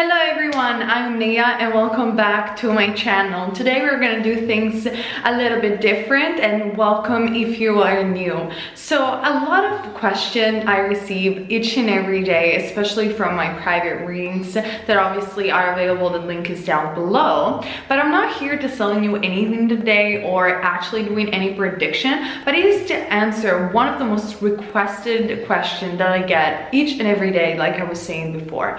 Hello everyone, I'm Neyah and welcome back to my channel. Today we're gonna do things a little bit different, and welcome if you are new. So a lot of questions I receive each and every day, especially from my private readings that obviously are available. The link is down below. But I'm not here to selling you anything today or actually doing any prediction, but it is to answer one of the most requested questions that I get each and every day, like I was saying before,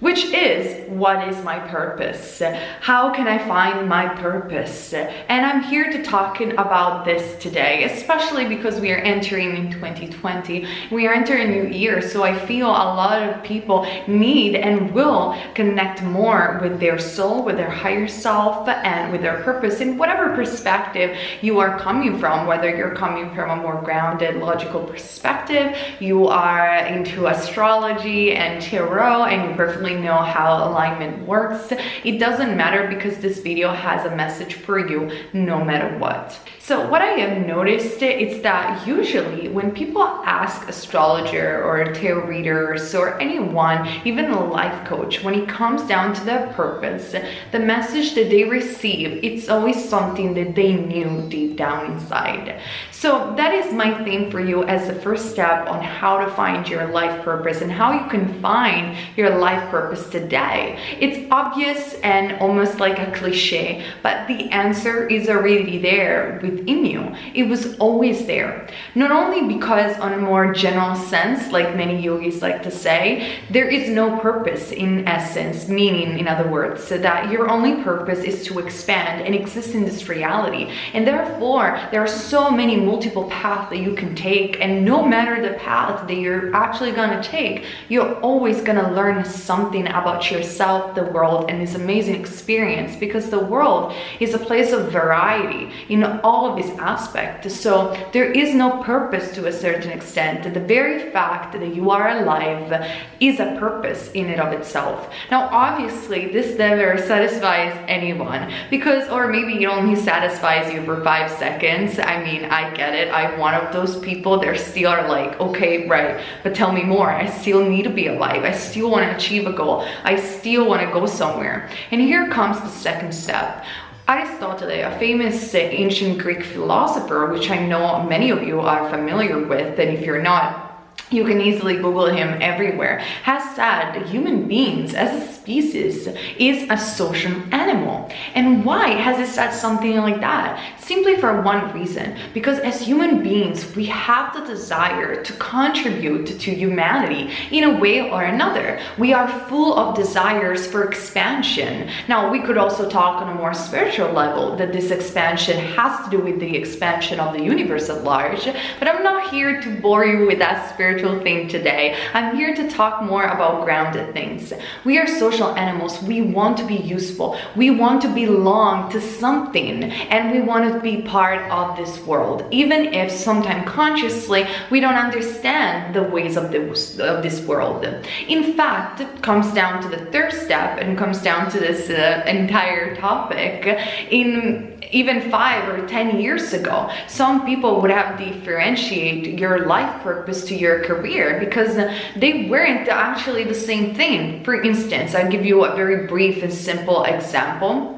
which is, what is my purpose? How can I find my purpose? And I'm here to talk about this today, especially because we are entering in 2020. We are entering a new year, so I feel a lot of people need and will connect more with their soul, with their higher self, and with their purpose in whatever perspective you are coming from, whether you're coming from a more grounded, logical perspective, you are into astrology and tarot, and you perfectly know how alignment works. It doesn't matter, because this video has a message for you no matter what. So what I have noticed is that usually when people ask astrologer or tarot readers or anyone, even a life coach, when it comes down to their purpose, the message that they receive, it's always something that they knew deep down inside. So that is my thing for you as the first step on how to find your life purpose and how you can find your life purpose today. It's obvious and almost like a cliche, but the answer is already there within you. It was always there. Not only because on a more general sense, like many yogis like to say, there is no purpose in essence, meaning in other words, so that your only purpose is to expand and exist in this reality. And therefore, there are so many multiple paths that you can take, and no matter the path that you're actually gonna take, you're always gonna learn something about yourself, the world, and this amazing experience, because the world is a place of variety in all of its aspects. So there is no purpose to a certain extent. The very fact that you are alive is a purpose in and of itself. Now obviously this never satisfies anyone, because, or maybe it only satisfies you for 5 seconds. I mean, I get it, I'm one of those people that still are like, okay, right, but tell me more. I still need to be alive, I still want to achieve a goal, I still want to go somewhere. And here comes the second step. Aristotle, a famous ancient Greek philosopher, which I know many of you are familiar with, and if you're not, you can easily Google him everywhere, has said that human beings as a species is a social animal. And why has he said something like that? Simply for one reason, because as human beings, we have the desire to contribute to humanity in a way or another. We are full of desires for expansion. Now, we could also talk on a more spiritual level that this expansion has to do with the expansion of the universe at large, but I'm not here to bore you with that spiritual thing today. I'm here to talk more about grounded things. We are social animals. We want to be useful. We want to belong to something, and we want to be part of this world, even if sometimes consciously we don't understand the ways of this world. In fact, it comes down to the third step and comes down to this entire topic. In even 5 or 10 years ago, some people would have differentiate your life purpose to your career because they weren't actually the same thing. For instance, I'll give you a very brief and simple example.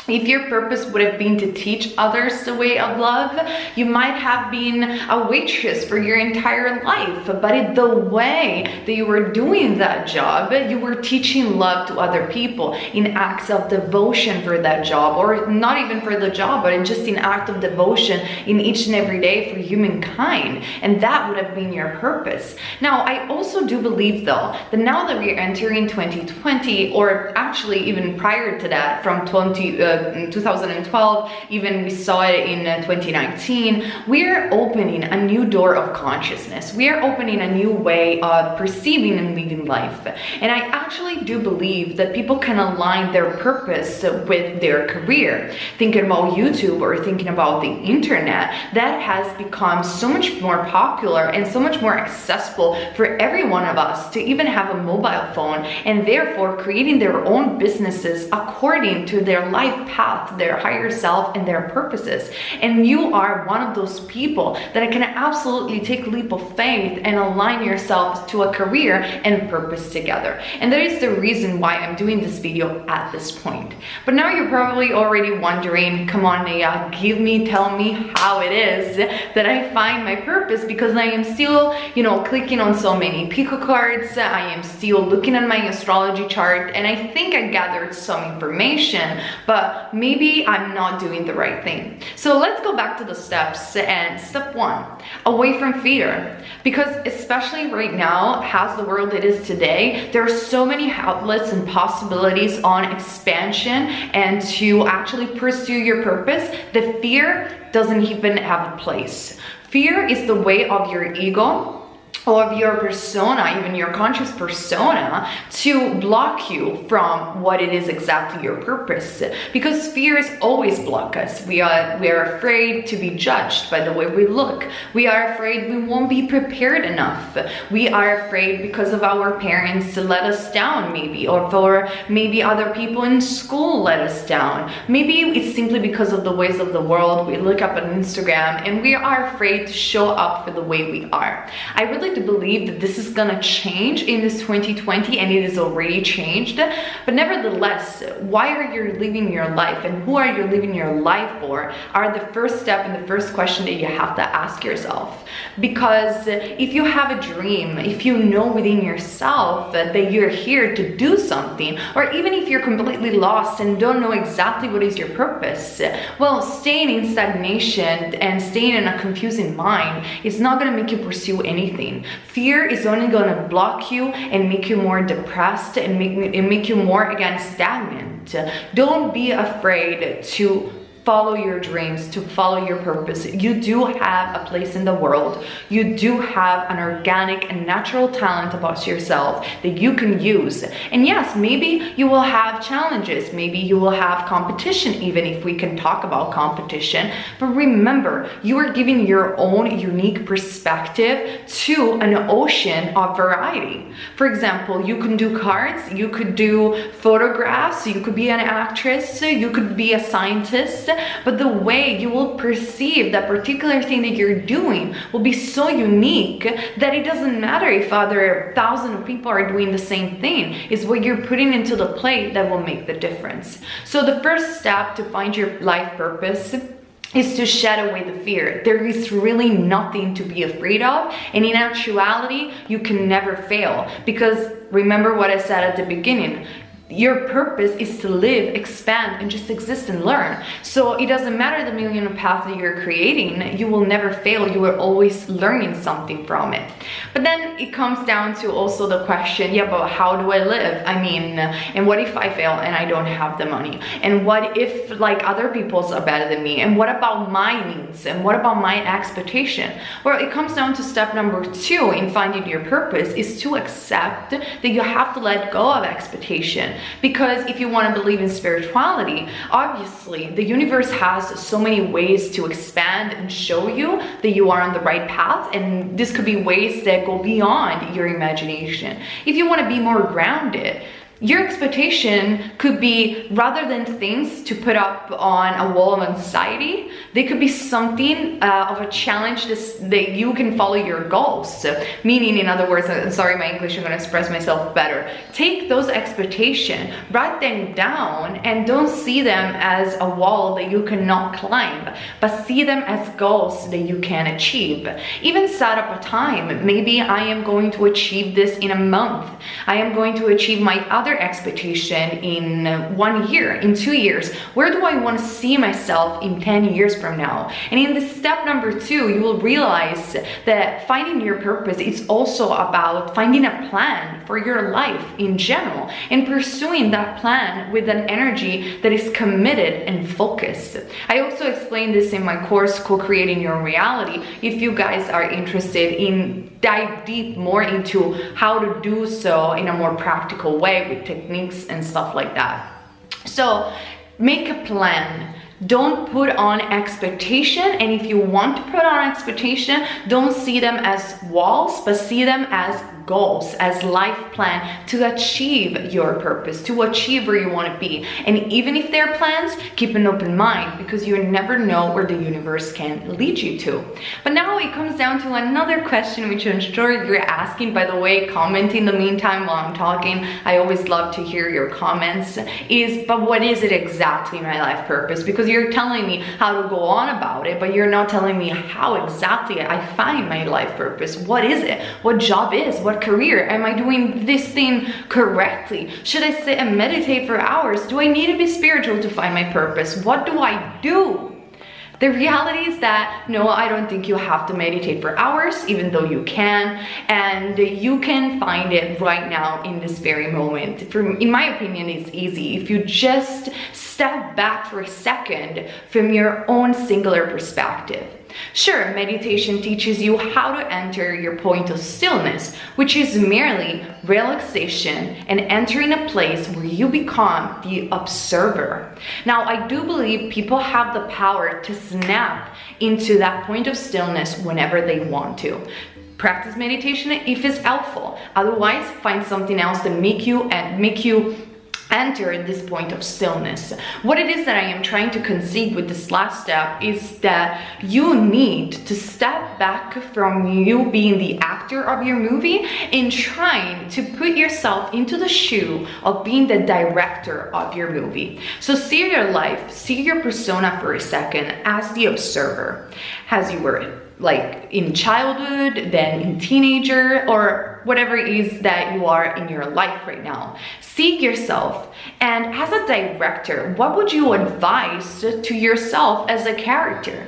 If your purpose would have been to teach others the way of love, you might have been a waitress for your entire life. But the way that you were doing that job, you were teaching love to other people in acts of devotion for that job, or not even for the job, but in just an act of devotion in each and every day for humankind. And that would have been your purpose. Now, I also do believe though, that now that we are entering 2020, or actually even prior to that, from 2012, even we saw it in 2019, we're opening a new door of consciousness. We are opening a new way of perceiving and living life. And I actually do believe that people can align their purpose with their career. Thinking about YouTube or thinking about the internet, that has become so much more popular and so much more accessible for every one of us to even have a mobile phone, and therefore creating their own businesses according to their life path, their higher self, and their purposes. And you are one of those people that can absolutely take a leap of faith and align yourself to a career and purpose together. And that is the reason why I'm doing this video at this point. But now you're probably already wondering, come on Neyah, tell me how it is that I find my purpose, because I am still, clicking on so many pico cards, I am still looking at my astrology chart, and I think I gathered some information, but maybe I'm not doing the right thing. So let's go back to the steps. And step 1, away from fear. Because especially right now, as the world it is today, there are so many outlets and possibilities on expansion and to actually pursue your purpose that fear doesn't even have a place. Fear is the way of your ego, or of your persona, even your conscious persona, to block you from what it is exactly your purpose. Because fears always block us. We are afraid to be judged by the way we look. We are afraid we won't be prepared enough. We are afraid because of our parents to let us down, maybe, or for maybe other people in school let us down. Maybe it's simply because of the ways of the world. We look up on Instagram and we are afraid to show up for the way we are. I really to believe that this is gonna change in this 2020, and it is already changed. But nevertheless, why are you living your life and who are you living your life for are the first step and the first question that you have to ask yourself. Because if you have a dream, if you know within yourself that you're here to do something, or even if you're completely lost and don't know exactly what is your purpose, well, staying in stagnation and staying in a confusing mind is not going to make you pursue anything. Fear is only going to block you and make you more depressed and make you more, again, stagnant. Don't be afraid to follow your dreams, to follow your purpose. You do have a place in the world. You do have an organic and natural talent about yourself that you can use. And yes, maybe you will have challenges. Maybe you will have competition, even if we can talk about competition. But remember, you are giving your own unique perspective to an ocean of variety. For example, you can do cards, you could do photographs, you could be an actress, you could be a scientist. But the way you will perceive that particular thing that you're doing will be so unique that it doesn't matter if other thousands of people are doing the same thing. It's what you're putting into the plate that will make the difference. So the first step to find your life purpose is to shed away the fear. There is really nothing to be afraid of, and in actuality, you can never fail. Because remember what I said at the beginning, your purpose is to live, expand, and just exist and learn. So it doesn't matter the million paths that you're creating, you will never fail. You are always learning something from it. But then it comes down to also the question, yeah, but how do I live? I mean, and what if I fail and I don't have the money? And what if like other people's are better than me? And what about my needs? And what about my expectation? Well, it comes down to step number 2 in finding your purpose is to accept that you have to let go of expectation. Because if you want to believe in spirituality, obviously the universe has so many ways to expand and show you that you are on the right path, and this could be ways that go beyond your imagination. If you want to be more grounded, your expectation could be, rather than things to put up on a wall of anxiety, they could be something of a challenge that you can follow your goals. So, meaning, in other words, sorry, my English, I'm going to express myself better. Take those expectations, write them down, and don't see them as a wall that you cannot climb, but see them as goals that you can achieve. Even set up a time. Maybe I am going to achieve this in a month. I am going to achieve my other expectation in 1 year, in 2 years. Where do I want to see myself in 10 years from now? And in this step number 2, you will realize that finding your purpose is also about finding a plan for your life in general and pursuing that plan with an energy that is committed and focused. I also explain this in my course, Co-Creating Your Reality. If you guys are interested in dive deep more into how to do so in a more practical way with techniques and stuff like that. So make a plan. Don't put on expectation, and if you want to put on expectation, don't see them as walls, but see them as goals, as life plan to achieve your purpose, to achieve where you want to be. And even if they're plans, keep an open mind, because you never know where the universe can lead you to. But now it comes down to another question, which I'm sure you're asking. By the way, comment in the meantime while I'm talking. I always love to hear your comments. But what is it exactly, my life purpose? Because you're telling me how to go on about it, but you're not telling me how exactly I find my life purpose. What is it? What job is? What career? Am I doing this thing correctly? Should I sit and meditate for hours? Do I need to be spiritual to find my purpose? What do I do? The reality is that no, I don't think you have to meditate for hours, even though you can, and you can find it right now in this very moment. In my opinion, it's easy if you just step back for a second from your own singular perspective. Sure, meditation teaches you how to enter your point of stillness, which is merely relaxation and entering a place where you become the observer. Now, I do believe people have the power to snap into that point of stillness whenever they want to. Practice meditation if it's helpful. Otherwise, find something else that make you enter this point of stillness. What it is that I am trying to conceive with this last step is that you need to step back from you being the actor of your movie and trying to put yourself into the shoe of being the director of your movie. So see your life, see your persona for a second as the observer, as you were like in childhood, then in teenager, or whatever it is that you are in your life right now. Seek yourself, and as a director, what would you advise to yourself as a character?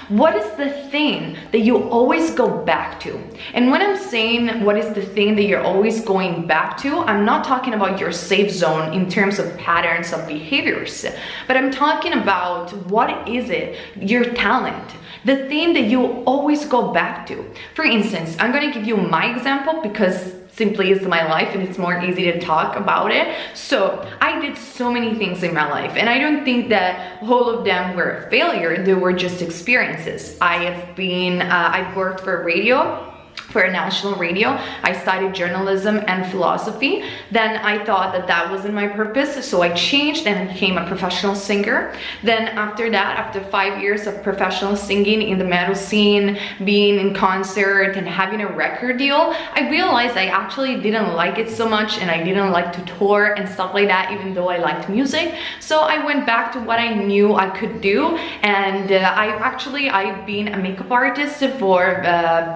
What is the thing that you always go back to? And when I'm saying what is the thing that you're always going back to, I'm not talking about your safe zone in terms of patterns of behaviors, but I'm talking about what is it, your talent, the thing that you always go back to. For instance, I'm going to give you my example because simply is my life and it's more easy to talk about it. So I did so many things in my life, and I don't think that all of them were a failure. They were just experiences. I've worked for radio, for a national radio. I studied journalism and philosophy. Then I thought that that wasn't my purpose, so I changed and became a professional singer. Then after that, after 5 years of professional singing in the metal scene, being in concert and having a record deal, I realized I actually didn't like it so much, and I didn't like to tour and stuff like that, even though I liked music. So I went back to what I knew I could do, and I've been a makeup artist for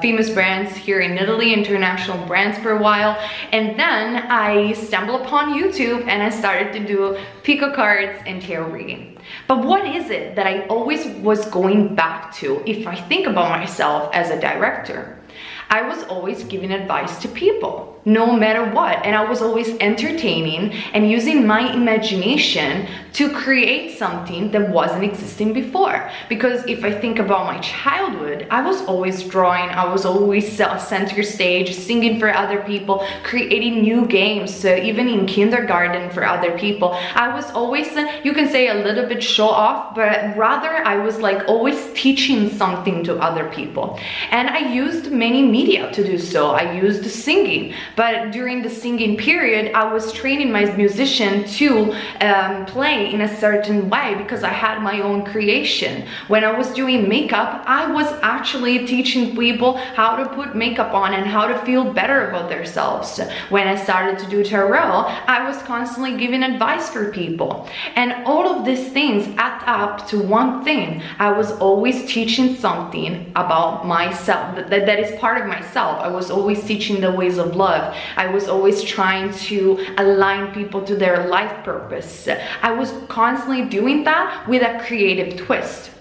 famous brands here in Italy, international brands for a while. And then I stumbled upon YouTube and I started to do pico cards and tarot reading. But what is it that I always was going back to if I think about myself as a director? I was always giving advice to people, no matter what. And I was always entertaining and using my imagination to create something that wasn't existing before. Because if I think about my childhood, I was always drawing, I was always center stage, singing for other people, creating new games, even in kindergarten for other people. I was always, you can say a little bit show off, but rather I was like always teaching something to other people. And I used many media to do so. I used singing, but during the singing period, I was training my musician to play in a certain way because I had my own creation. When I was doing makeup, I was actually teaching people how to put makeup on and how to feel better about themselves. When I started to do tarot, I was constantly giving advice for people. And all of these things add up to one thing. I was always teaching something about myself that is part of myself. I was always teaching the ways of love. I was always trying to align people to their life purpose. I was constantly doing that with a creative twist.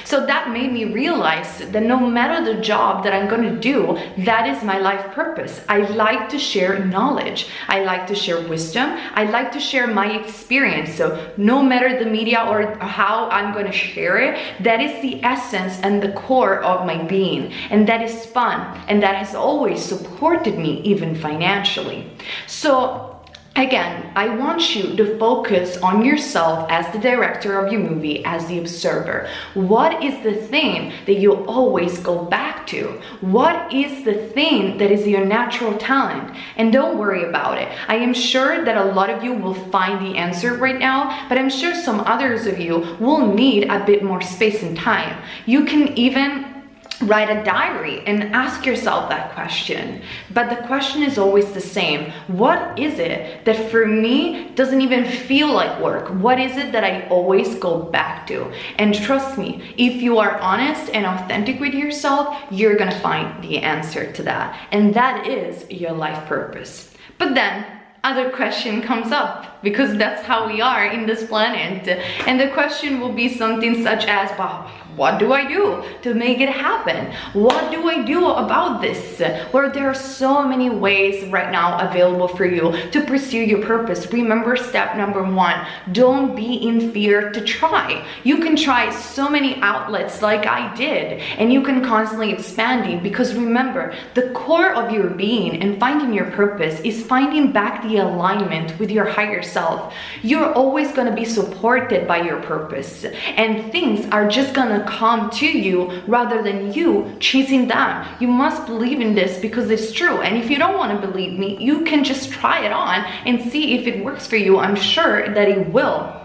So that made me realize that no matter the job that I'm going to do, that is my life purpose. I like to share knowledge. I like to share wisdom. I like to share my experience. So no matter the media or how I'm going to share it, that is the essence and the core of my being. And that is fun. And that has always supported me, even financially. So Again, I want you to focus on yourself as the director of your movie, as the observer. What is the thing that you always go back to? What is the thing that is your natural talent? And don't worry about it. I am sure that a lot of you will find the answer right now, but I'm sure some others of you will need a bit more space and time. You can even write a diary and ask yourself that question. But the question is always the same. What is it that for me doesn't even feel like work? What is it that I always go back to? And trust me, if you are honest and authentic with yourself, you're gonna find the answer to that. And that is your life purpose. But then other question comes up, because that's how we are in this planet. And the question will be something such as, wow, what do I do to make it happen? What do I do about this? Where there are so many ways right now available for you to pursue your purpose. Remember step number 1, don't be in fear to try. You can try so many outlets like I did, and you can constantly expanding, because remember, the core of your being and finding your purpose is finding back the alignment with your higher self. You're always going to be supported by your purpose, and things are just gonna come to you rather than you chasing them. You must believe in this because it's true. And if you don't want to believe me, you can just try it on and see if it works for you. I'm sure that it will.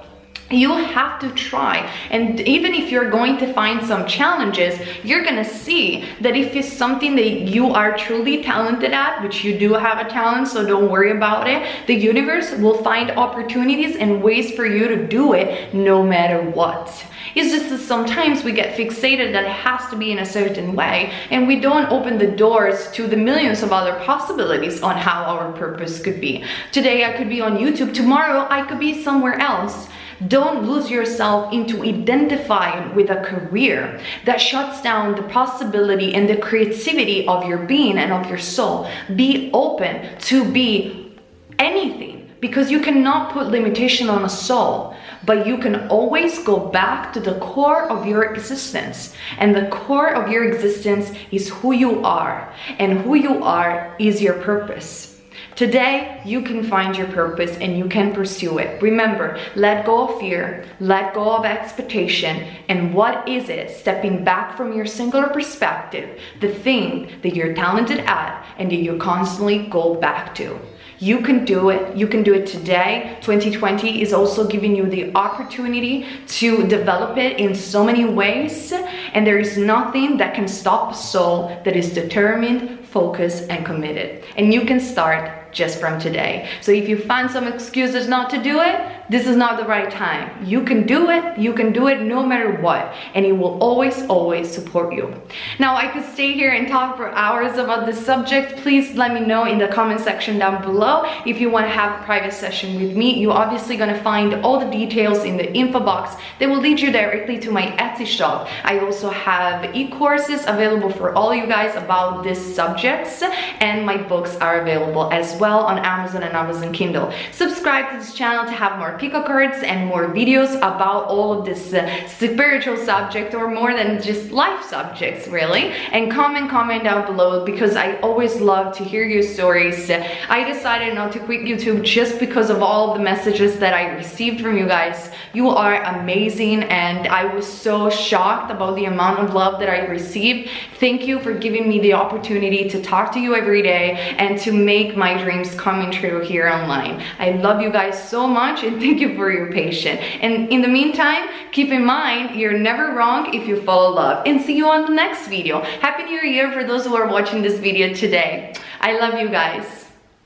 You have to try, and even if you're going to find some challenges, you're gonna see that if it's something that you are truly talented at, which you do have a talent, so don't worry about it, the universe will find opportunities and ways for you to do it no matter what. It's just that sometimes we get fixated that it has to be in a certain way, and we don't open the doors to the millions of other possibilities on how our purpose could be. Today I could be on YouTube, tomorrow I could be somewhere else. Don't lose yourself into identifying with a career that shuts down the possibility and the creativity of your being and of your soul. Be open to be anything, because you cannot put limitation on a soul, but you can always go back to the core of your existence. And the core of your existence is who you are, and who you are is your purpose. Today, you can find your purpose and you can pursue it. Remember, let go of fear, let go of expectation, and what is it? Stepping back from your singular perspective, the thing that you're talented at and that you constantly go back to. You can do it. You can do it today. 2020 is also giving you the opportunity to develop it in so many ways, and there is nothing that can stop a soul that is determined, focused, and committed. And you can start just from today. So if you find some excuses not to do it, this is not the right time. You can do it. You can do it no matter what, and it will always, always support you. Now, I could stay here and talk for hours about this subject. Please let me know in the comment section down below. If you want to have a private session with me, you're obviously going to find all the details in the info box that will lead you directly to my Etsy shop. I also have e-courses available for all you guys about these subjects, and my books are available as well on Amazon and Amazon Kindle. Subscribe to this channel to have more pico cards and more videos about all of this spiritual subject, or more than just life subjects really. And comment down below, because I always love to hear your stories. I decided not to quit YouTube just because of all the messages that I received from you guys. You are amazing, and I was so shocked about the amount of love that I received. Thank you for giving me the opportunity to talk to you every day and to make my dreams coming true here online. I love you guys so much, and thank you for your patience. And in the meantime, keep in mind, you're never wrong if you follow love. And see you on the next video. Happy New Year for those who are watching this video today. I love you guys.